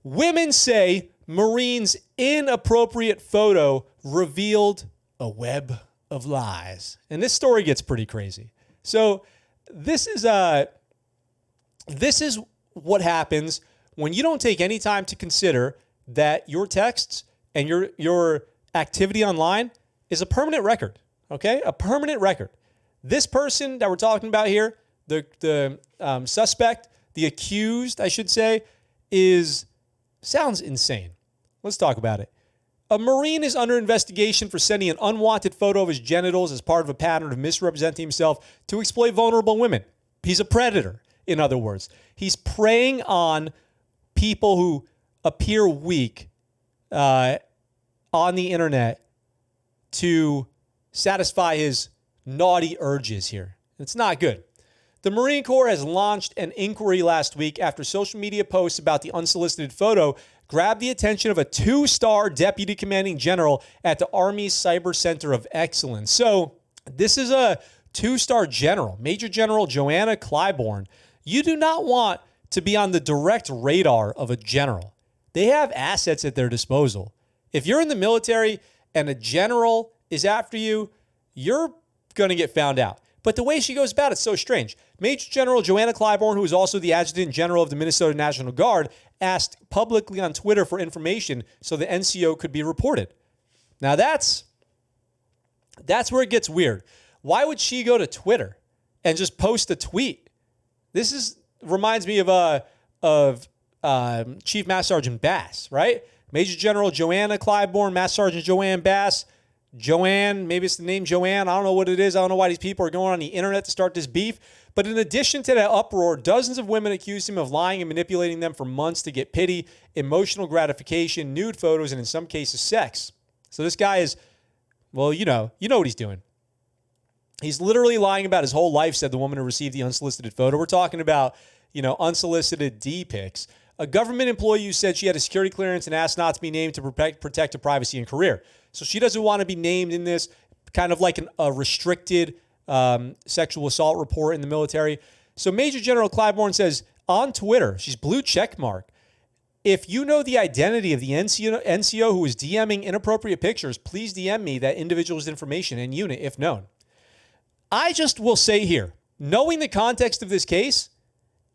Women say Marine's inappropriate photo revealed a web of lies. And this story gets pretty crazy. So this is what happens when you don't take any time to consider that your texts and your activity online is a permanent record, okay? A permanent record. This person that we're talking about here, the suspect, the accused, I should say, sounds insane. Let's talk about it. A Marine is under investigation for sending an unwanted photo of his genitals as part of a pattern of misrepresenting himself to exploit vulnerable women. He's a predator, in other words. He's preying on people who appear weak on the internet to satisfy his naughty urges here. It's not good. The Marine Corps has launched an inquiry last week after social media posts about the unsolicited photo grabbed the attention of a 2-star deputy commanding general at the Army's Cyber Center of Excellence. So this is a 2-star general, Major General Joanna Clybourne. You do not want to be on the direct radar of a general. They have assets at their disposal. If you're in the military and a general is after you, you're going to get found out. But the way she goes about it's so strange. Major General Joanna Clybourne, who is also the Adjutant General of the Minnesota National Guard, asked publicly on Twitter for information so the NCO could be reported. Now that's where it gets weird. Why would she go to Twitter and just post a tweet? This reminds me of Chief Master Sergeant Bass, right? Major General Joanna Clybourne, Master Sergeant Joanne Bass. Joanne, maybe it's the name Joanne. I don't know what it is. I don't know why these people are going on the internet to start this beef. But in addition to that uproar, dozens of women accused him of lying and manipulating them for months to get pity, emotional gratification, nude photos, and in some cases, sex. So this guy is, well, you know what he's doing. He's literally lying about his whole life, said the woman who received the unsolicited photo. We're talking about, unsolicited D pics. A government employee who said she had a security clearance and asked not to be named to protect her privacy and career. So she doesn't want to be named in this, kind of like a restricted sexual assault report in the military. So Major General Clybourne says on Twitter, she's blue check mark. If you know the identity of the NCO who is DMing inappropriate pictures, please DM me that individual's information and unit if known. I just will say here, knowing the context of this case,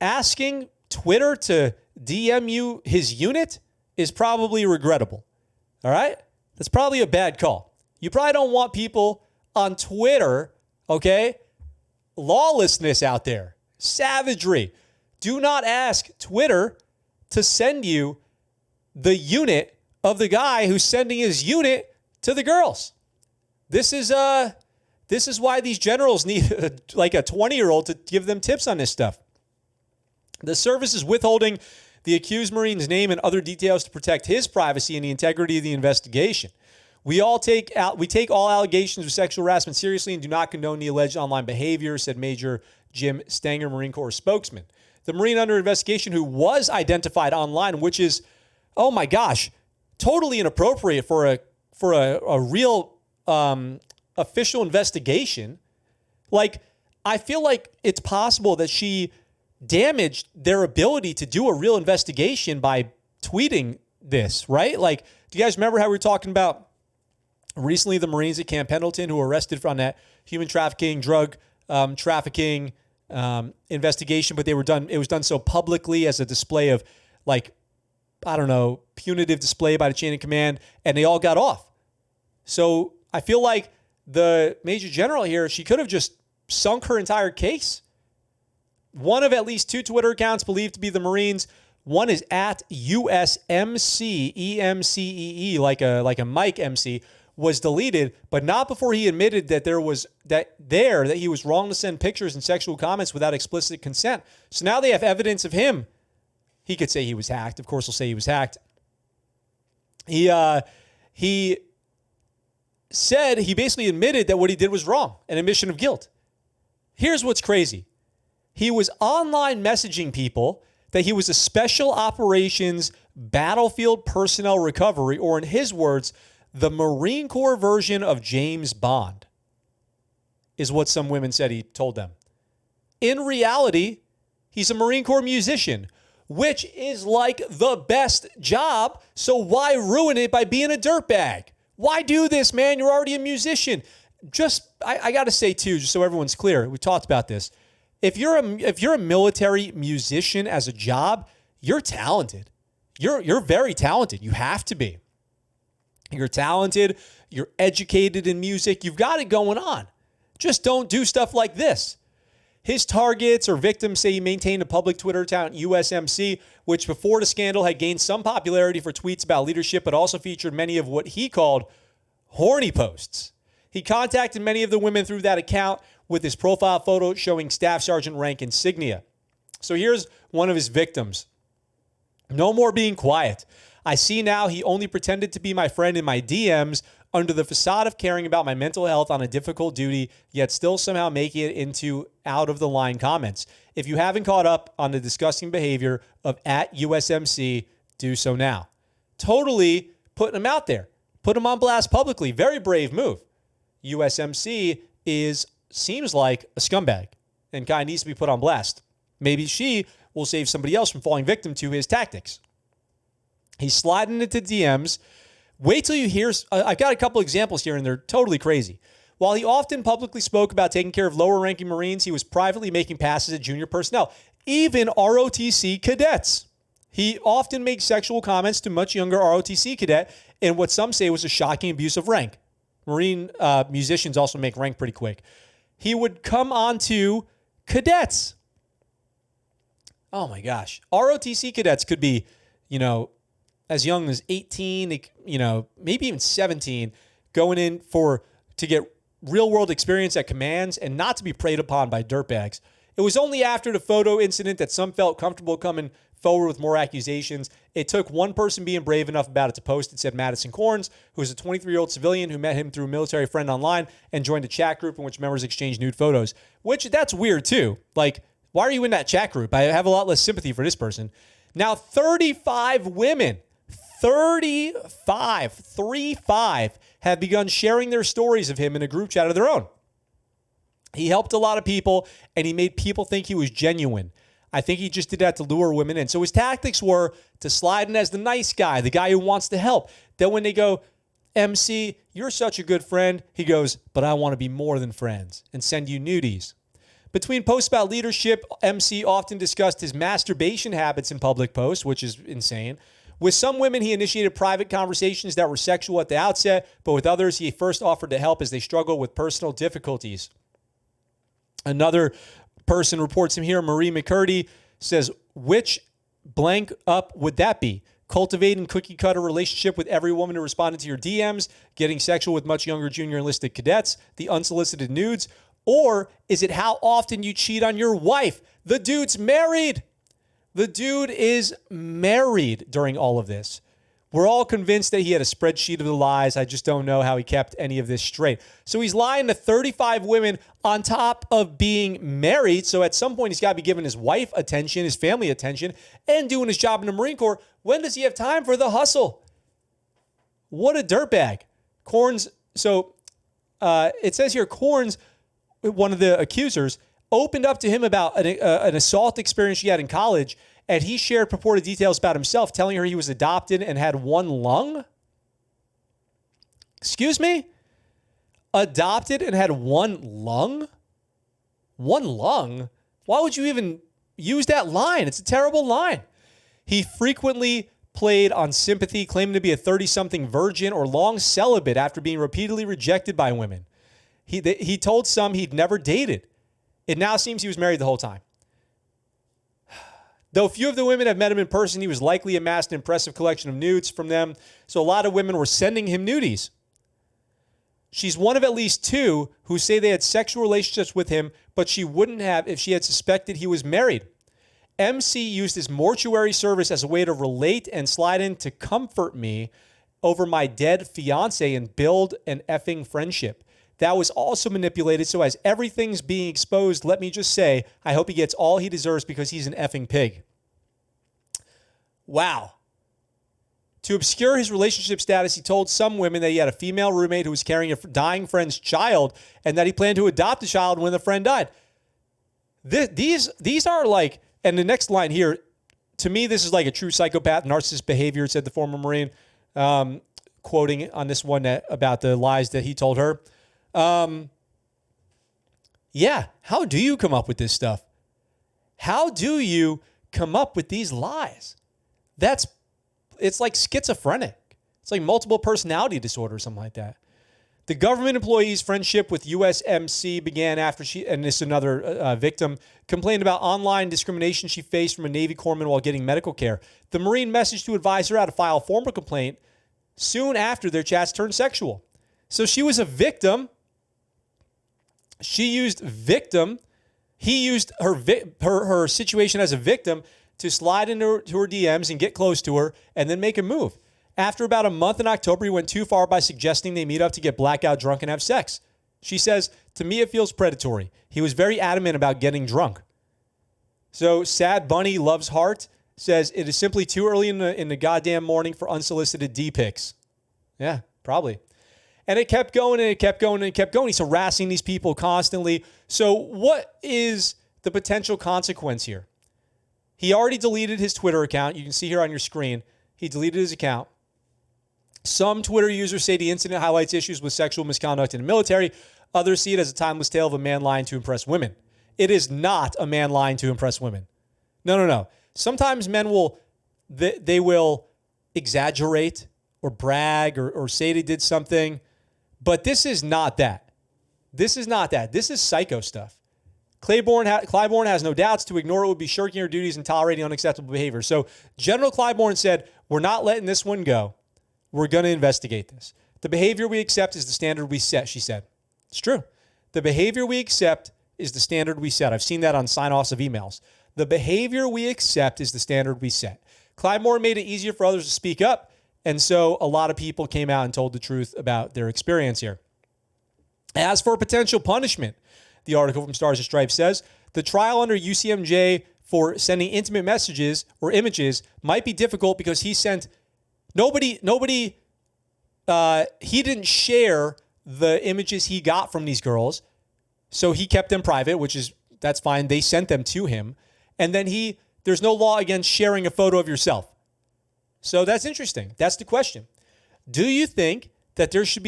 asking Twitter to DM you his unit is probably regrettable. All right? That's probably a bad call. You probably don't want people on Twitter, okay? Lawlessness out there. Savagery. Do not ask Twitter to send you the unit of the guy who's sending his unit to the girls. This is why these generals need like a 20-year-old to give them tips on this stuff. The service is withholding the accused Marine's name and other details to protect his privacy and the integrity of the investigation. We take all allegations of sexual harassment seriously and do not condone the alleged online behavior, said Major Jim Stanger, Marine Corps spokesman. The Marine under investigation who was identified online, which is, oh my gosh, totally inappropriate for a real official investigation. Like, I feel like it's possible that she damaged their ability to do a real investigation by tweeting this, right? Like, do you guys remember how we were talking about recently the Marines at Camp Pendleton who were arrested from that human trafficking, drug trafficking investigation, but it was done so publicly as a display of, like, I don't know, punitive display by the chain of command, and they all got off. So I feel like the Major General here, she could have just sunk her entire case. One of at least 2 Twitter accounts believed to be the Marines. One is at USMC, EMCEE, like a Mike MC, was deleted, but not before he admitted that that he was wrong to send pictures and sexual comments without explicit consent. So now they have evidence of him. He could say he was hacked. Of course, he'll say he was hacked. He said he basically admitted that what he did was wrong, an admission of guilt. Here's what's crazy. He was online messaging people that he was a special operations battlefield personnel recovery, or in his words, the Marine Corps version of James Bond, is what some women said he told them. In reality, he's a Marine Corps musician which is like the best job. So why ruin it by being a dirtbag? Why do this, man? You're already a musician. I got to say too, just so everyone's clear, we talked about this. If you're a military musician as a job, you're talented. You're very talented. You have to be. You're talented. You're educated in music. You've got it going on. Just don't do stuff like this. His targets or victims say he maintained a public Twitter account, USMC, which before the scandal had gained some popularity for tweets about leadership, but also featured many of what he called horny posts. He contacted many of the women through that account with his profile photo showing staff sergeant rank insignia. So here's one of his victims. No more being quiet. I see now he only pretended to be my friend in my DMs under the facade of caring about my mental health on a difficult duty, yet still somehow making it into out-of-the-line comments. If you haven't caught up on the disgusting behavior of @USMC, do so now. Totally putting him out there. Put him on blast publicly. Very brave move. USMC seems like a scumbag and kind of needs to be put on blast. Maybe she will save somebody else from falling victim to his tactics. He's sliding into DMs. Wait till you hear. I've got a couple examples here, and they're totally crazy. While he often publicly spoke about taking care of lower-ranking Marines, he was privately making passes at junior personnel, even ROTC cadets. He often makes sexual comments to much younger ROTC cadet in what some say was a shocking abuse of rank. Marine musicians also make rank pretty quick. He would come on to cadets. Oh, my gosh. ROTC cadets could be, as young as 18, maybe even 17, going in to get real-world experience at commands and not to be preyed upon by dirtbags. It was only after the photo incident that some felt comfortable coming forward with more accusations. It took one person being brave enough about it to post it, said Madison Corns, who is a 23-year-old civilian who met him through a military friend online and joined a chat group in which members exchanged nude photos, which that's weird too. Like, why are you in that chat group? I have a lot less sympathy for this person. Now, 35 women, 35 have begun sharing their stories of him in a group chat of their own. He helped a lot of people, and he made people think he was genuine. I think he just did that to lure women in. So his tactics were to slide in as the nice guy, the guy who wants to help. Then when they go, MC, you're such a good friend, he goes, but I want to be more than friends, and send you nudies. Between posts about leadership, MC often discussed his masturbation habits in public posts, which is insane. With some women, he initiated private conversations that were sexual at the outset, but with others, he first offered to help as they struggled with personal difficulties. Another person reports him here, Marie McCurdy, says, which blank up would that be? Cultivating cookie-cutter relationship with every woman who responded to your DMs, getting sexual with much younger junior enlisted cadets, the unsolicited nudes, or is it how often you cheat on your wife? The dude's married. The dude is married during all of this. We're all convinced that he had a spreadsheet of the lies. I just don't know how he kept any of this straight. So he's lying to 35 women on top of being married. So at some point, he's got to be giving his wife attention, his family attention, and doing his job in the Marine Corps. When does he have time for the hustle? What a dirtbag. Corns. So it says here, Corns, one of the accusers, opened up to him about an assault experience she had in college, and he shared purported details about himself, telling her he was adopted and had one lung. Excuse me? Adopted and had one lung? One lung? Why would you even use that line? It's a terrible line. He frequently played on sympathy, claiming to be a 30-something virgin or long celibate after being repeatedly rejected by women. He told some he'd never dated. It now seems he was married the whole time. Though few of the women have met him in person, he was likely amassed an impressive collection of nudes from them. So a lot of women were sending him nudies. She's one of at least two who say they had sexual relationships with him, but she wouldn't have if she had suspected he was married. MC used his mortuary service as a way to relate and slide in to comfort me over my dead fiance and build an effing friendship. That was also manipulated, so as everything's being exposed, let me just say, I hope he gets all he deserves because he's an effing pig. Wow. To obscure his relationship status, he told some women that he had a female roommate who was carrying a dying friend's child and that he planned to adopt the child when the friend died. These are like, and the next line here, to me, this is like a true psychopath, narcissist behavior, said the former Marine, quoting on this one about the lies that he told her. Yeah, how do you come up with this stuff? How do you come up with these lies? It's like schizophrenic. It's like multiple personality disorder or something like that. The government employee's friendship with USMC began after she, and this is another victim, complained about online discrimination she faced from a Navy corpsman while getting medical care. The Marine messaged to advise her how to file a formal complaint soon after their chats turned sexual. So she was a victim. She used victim. He used her situation as a victim to slide into her DMs and get close to her and then make a move. After about a month in October, he went too far by suggesting they meet up to get blackout drunk and have sex. She says, to me, it feels predatory. He was very adamant about getting drunk. So Sad Bunny Loves Heart says, it is simply too early in the goddamn morning for unsolicited D pics. Yeah, probably. And it kept going and it kept going and it kept going. He's harassing these people constantly. So what is the potential consequence here? He already deleted his Twitter account. You can see here on your screen. He deleted his account. Some Twitter users say the incident highlights issues with sexual misconduct in the military. Others see it as a timeless tale of a man lying to impress women. It is not a man lying to impress women. No. Sometimes men will exaggerate or brag or say they did something, but this is not that. This is not that. This is psycho stuff. Clybourne has no doubts. To ignore it would be shirking her duties and tolerating unacceptable behavior. So General Clybourne said, we're not letting this one go. We're going to investigate this. The behavior we accept is the standard we set, she said. It's true. The behavior we accept is the standard we set. I've seen that on sign-offs of emails. The behavior we accept is the standard we set. Clybourne made it easier for others to speak up, and so a lot of people came out and told the truth about their experience here. As for potential punishment, the article from Stars and Stripes says, the trial under UCMJ for sending intimate messages or images might be difficult because he sent he didn't share the images he got from these girls. So he kept them private, that's fine. They sent them to him. And then there's no law against sharing a photo of yourself. So that's interesting. That's the question. Do you think that it should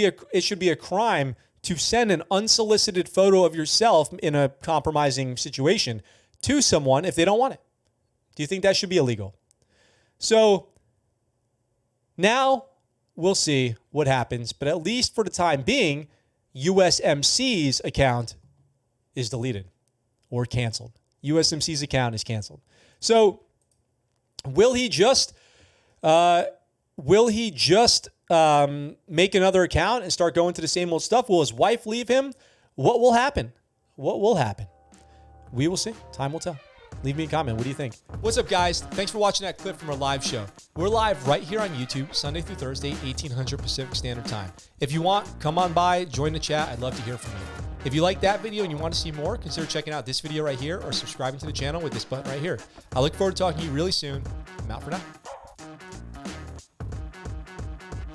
be a crime to send an unsolicited photo of yourself in a compromising situation to someone if they don't want it? Do you think that should be illegal? So now we'll see what happens, but at least for the time being, USMC's account is deleted or canceled. USMC's account is canceled. So will he just make another account and start going to the same old stuff? Will his wife leave him? What will happen? What will happen? We will see. Time will tell. Leave me a comment. What do you think? What's up, guys? Thanks for watching that clip from our live show. We're live right here on YouTube, Sunday through Thursday, 1800 Pacific Standard Time. If you want, come on by, join the chat. I'd love to hear from you. If you like that video and you want to see more, consider checking out this video right here or subscribing to the channel with this button right here. I look forward to talking to you really soon. I'm out for now.